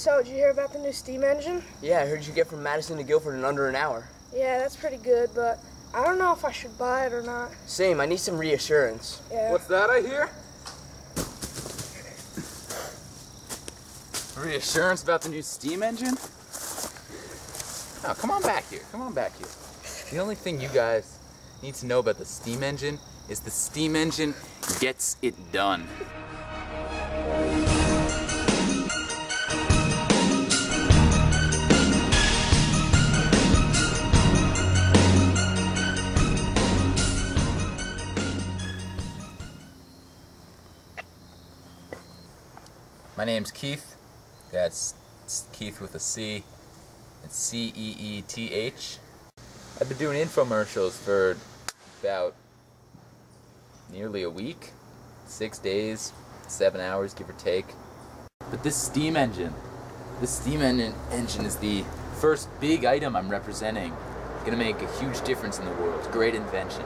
So, did you hear about the new steam engine? Yeah, I heard you get from Madison to Guilford in under an hour. Yeah, that's pretty good, but I don't know if I should buy it or not. Same, I need some reassurance. Yeah. What's that I hear? Reassurance about the new steam engine? Oh, come on back here. Come on back here. The only thing you guys need to know about the steam engine is the steam engine gets it done. My name's Keith. That's Keith with a C. It's C-E-E-T-H. I've been doing infomercials for about nearly a week. 6 days, 7 hours, give or take. But this steam engine is the first big item I'm representing. It's gonna make a huge difference in the world. Great invention.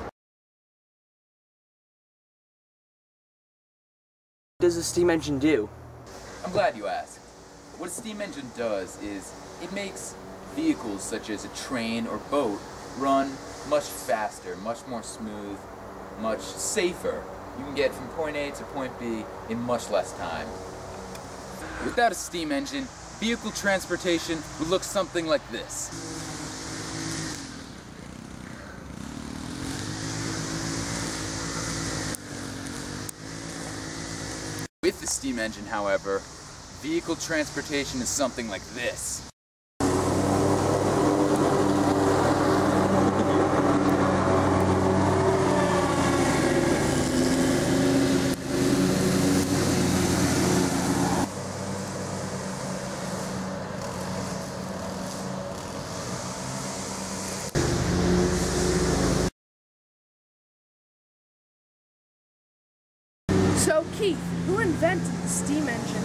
What does a steam engine do? I'm glad you asked. What a steam engine does is it makes vehicles such as a train or boat run much faster, much more smooth, much safer. You can get from point A to point B in much less time. Without a steam engine, vehicle transportation would look something like this. With the steam engine, however, vehicle transportation is something like this. So, Keith, who invented the steam engine?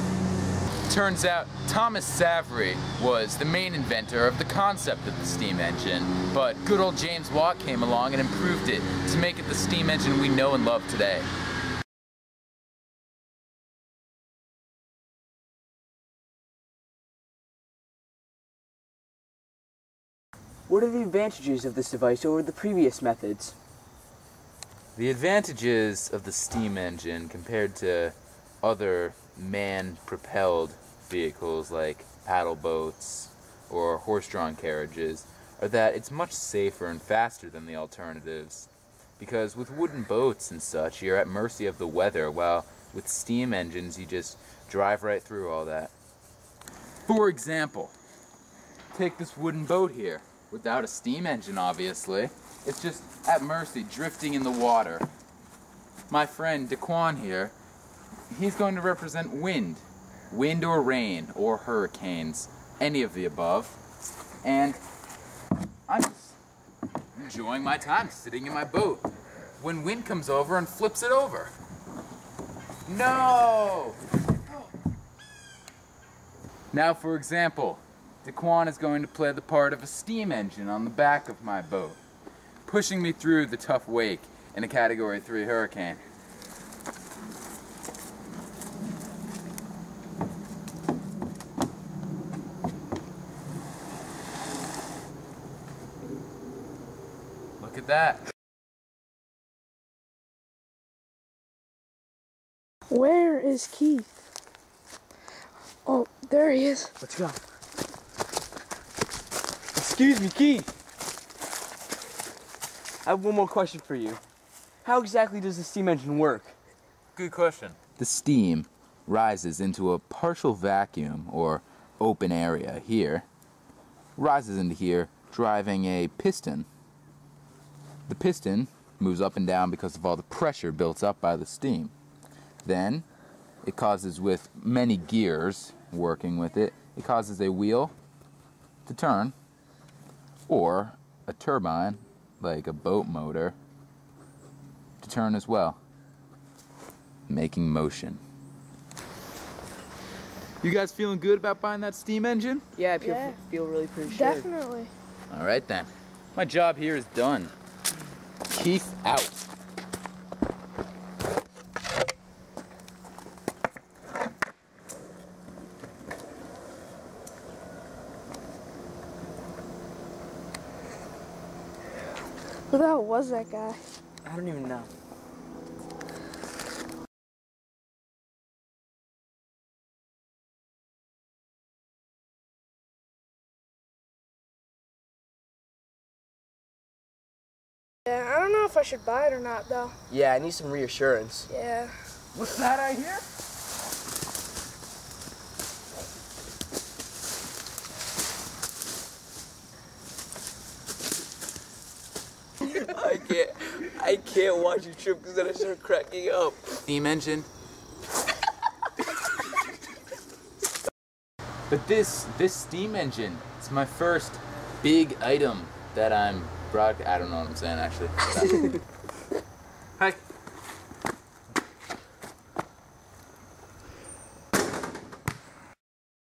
Turns out Thomas Savery was the main inventor of the concept of the steam engine, but good old James Watt came along and improved it to make it the steam engine we know and love today. What are the advantages of this device over the previous methods? The advantages of the steam engine compared to other man-propelled vehicles like paddle boats or horse-drawn carriages are that it's much safer and faster than the alternatives. Because with wooden boats and such, you're at mercy of the weather, while with steam engines, you just drive right through all that. For example, take this wooden boat here. Without a steam engine, obviously, it's just at mercy, drifting in the water. My friend Daquan here, he's going to represent wind. Wind or rain or hurricanes, any of the above. And I'm just enjoying my time sitting in my boat when wind comes over and flips it over. No! Now, for example, Daquan is going to play the part of a steam engine on the back of my boat, pushing me through the tough wake in a Category 3 hurricane. Look at that. Where is Keith? Oh, there he is. Let's go. Excuse me, Keith. I have one more question for you. How exactly does the steam engine work? Good question. The steam rises into a partial vacuum or open area here, rises into here, driving a piston. The piston moves up and down because of all the pressure built up by the steam. Then it causes, with many gears working with it, it causes a wheel to turn, or a turbine, like a boat motor, to turn as well, making motion. You guys feeling good about buying that steam engine? Yeah, I feel really pretty sure. Definitely. All right then. My job here is done. Keith out. Who the hell was that guy? I don't even know. Yeah, I don't know if I should buy it or not, though. Yeah, I need some reassurance. Yeah. What's that I hear? I can't watch you trip because then I start cracking up. Steam engine. But this steam engine, it's my first big item that I'm I don't know what I'm saying actually. Hi.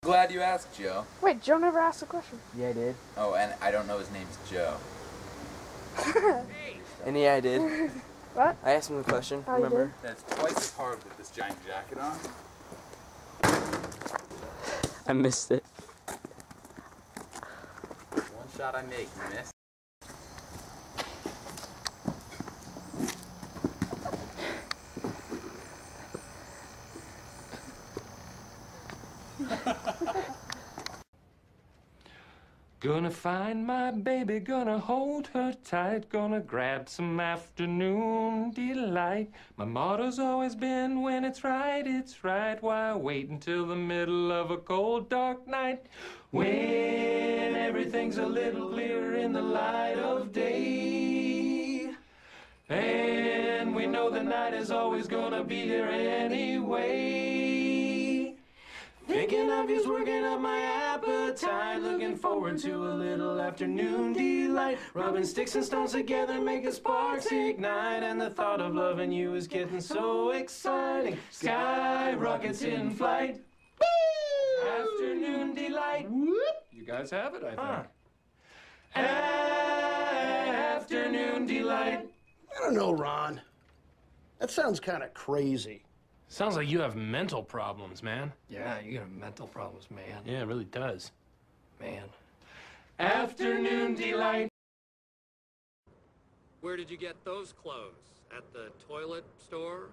Glad you asked, Joe. Wait, Joe never asked a question. Yeah, I did. Oh, and I don't know his name's Joe. And yeah, I did. What? I asked him the question, Oh, you remember? That's twice as hard with this giant jacket on. I missed it. One shot I make, you miss. Gonna find my baby, gonna hold her tight, gonna grab some afternoon delight. My motto's always been when it's right, why wait until the middle of a cold dark night? When everything's a little clearer in the light of day. And we know the night is always gonna be here anyway. Thinking of you's working up my appetite. Looking forward to a little afternoon delight. Rubbing sticks and stones together, making sparks ignite. And the thought of loving you is getting so exciting. Sky rockets in flight. Woo! Afternoon delight. Whoop! You guys have it, I think. Afternoon delight. I don't know, Ron. That sounds kind of crazy. Sounds like you have mental problems, man. Yeah, you got mental problems, man. Yeah, it really does. Man. Afternoon delight. Where did you get those clothes? At the toilet store?